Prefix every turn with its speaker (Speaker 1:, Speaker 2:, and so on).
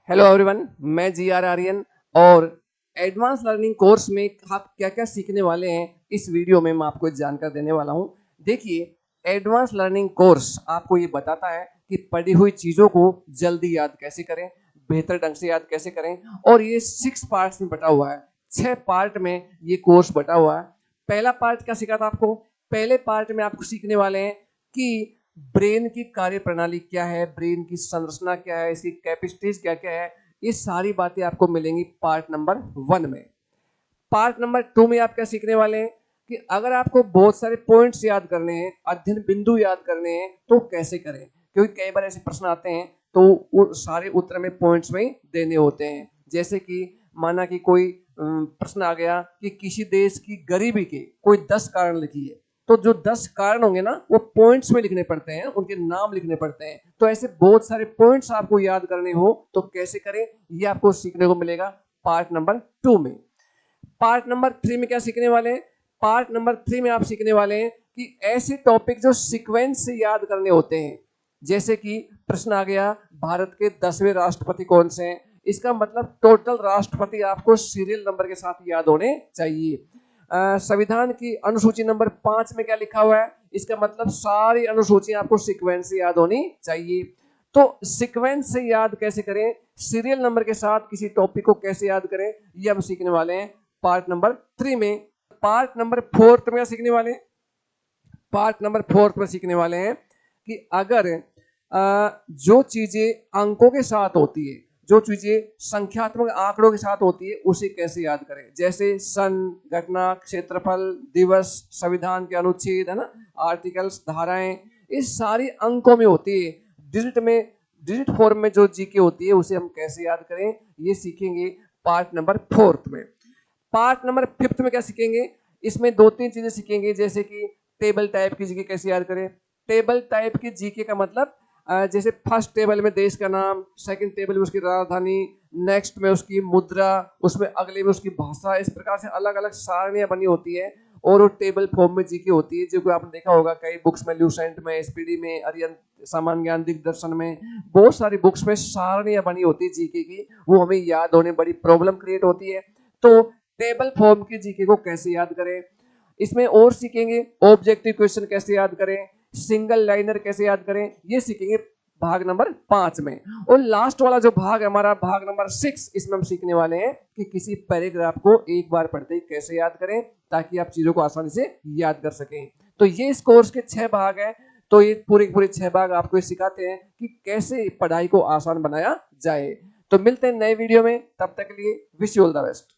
Speaker 1: Hello everyone, मैं जी are Aryan और advance learning course में आप क्या क्या सीखने वाले हैं इस वीडियो में मैं आपको जानकारी देने वाला हूं। देखिए, एडवांस लर्निंग कोर्स आपको ये बताता है कि पढ़ी हुई चीज़ों को जल्दी याद कैसे करें, बेहतर ढंग से याद कैसे करें। और ये 6 पार्ट्स में बटा हुआ है, 6 पार्ट में ये कोर्स बटा हुआ है। पहला पार्ट क्या सीखा था आपको? पहले पार्ट में आपको सीखने वाले हैं कि ब्रेन की कार्य प्रणाली क्या है, ब्रेन की संरचना क्या है, इसकी कैपेसिटीज क्या क्या है। ये सारी बातें आपको मिलेंगी पार्ट नंबर 1 में। पार्ट नंबर 2 में आप क्या सीखने वाले हैं कि अगर आपको बहुत सारे पॉइंट्स याद करने हैं, अध्ययन बिंदु याद करने हैं, तो कैसे करें। क्योंकि कई बार ऐसे प्रश्न आते हैं तो वो सारे उत्तर में पॉइंट्स में ही देने होते हैं। जैसे कि माना कि कोई प्रश्न आ गया कि किसी देश की गरीबी के कोई 10 कारण लिखिए, तो जो 10 कारण होंगे ना वो पॉइंट्स में लिखने पड़ते हैं, उनके नाम लिखने पड़ते हैं। तो ऐसे बहुत सारे पॉइंट्स आपको याद करने हो तो कैसे करें, ये आपको सीखने को मिलेगा पार्ट नंबर 2 में। पार्ट नंबर 3 में क्या सीखने वाले हैं? पार्ट नंबर 3 में आप सीखने वाले हैं कि ऐसे टॉपिक जो सीक्वेंस से याद करने होते हैं। जैसे कि प्रश्न आ गया, भारत के 10वें राष्ट्रपति कौन से हैं? इसका मतलब टोटल राष्ट्रपति आपको सीरियल नंबर के साथ याद होने चाहिए। संविधान की अनुसूची नंबर 5 में क्या लिखा हुआ है? इसका मतलब सारी अनुसूचियां आपको सीक्वेंस से याद होनी चाहिए। तो सीक्वेंस से याद कैसे करें, सीरियल नंबर के साथ किसी टॉपिक को कैसे याद करें, ये हम सीखने वाले हैं पार्ट नंबर 3 में। पार्ट नंबर 4 में सीखने वाले हैं, पार्ट नंबर 4 में सीखने वाले हैं कि अगर जो चीजें अंकों के साथ होती है, जो चीजें संख्यात्मक आंकड़ों के साथ होती है, उसे कैसे याद करें। जैसे सन, घटना, क्षेत्रफल, दिवस, संविधान के अनुच्छेद, है ना, आर्टिकल्स, धाराएं, इस सारी अंकों में होती है। डिजिट में, डिजिट फॉर्म में जो जीके होती है उसे हम कैसे याद करें, ये सीखेंगे पार्ट नंबर 4 में। पार्ट नंबर 5 में क्या सीखेंगे? इसमें 2-3 चीजें सीखेंगे, जैसे कि टेबल टाइप की जीके कैसे याद करें। टेबल टाइप की जीके का मतलब जैसे फर्स्ट टेबल में देश का नाम, सेकंड टेबल में उसकी राजधानी, नेक्स्ट में उसकी मुद्रा, उसमें अगले में उसकी भाषा, इस प्रकार से अलग अलग सारणियां बनी होती है और वो टेबल फॉर्म में जीके होती है, जो आपने देखा होगा कई बुक्स में, ल्यूसेंट में, एसपीडी में, अरियन सामान्य ज्ञान दिग्दर्शन में, बहुत सारी बुक्स में सारणियां बनी होती है जीके की। वो हमें याद होने बड़ी प्रॉब्लम क्रिएट होती है। तो टेबल फॉर्म की जीके को कैसे याद करें, इसमें और सीखेंगे ऑब्जेक्टिव क्वेश्चन कैसे याद करें, सिंगल लाइनर कैसे याद करें, ये सीखेंगे भाग नंबर 5 में। और लास्ट वाला जो भाग है हमारा, भाग नंबर 6, इसमें हम सीखने वाले हैं कि किसी पैराग्राफ को एक बार पढ़ते ही कैसे याद करें, ताकि आप चीजों को आसानी से याद कर सकें। तो ये इस कोर्स के 6 भाग हैं। तो ये पूरे पूरे 6 भाग आपको सिखाते हैं कि कैसे पढ़ाई को आसान बनाया जाए। तो मिलते हैं नए वीडियो में, तब तक के लिए wish you all the best.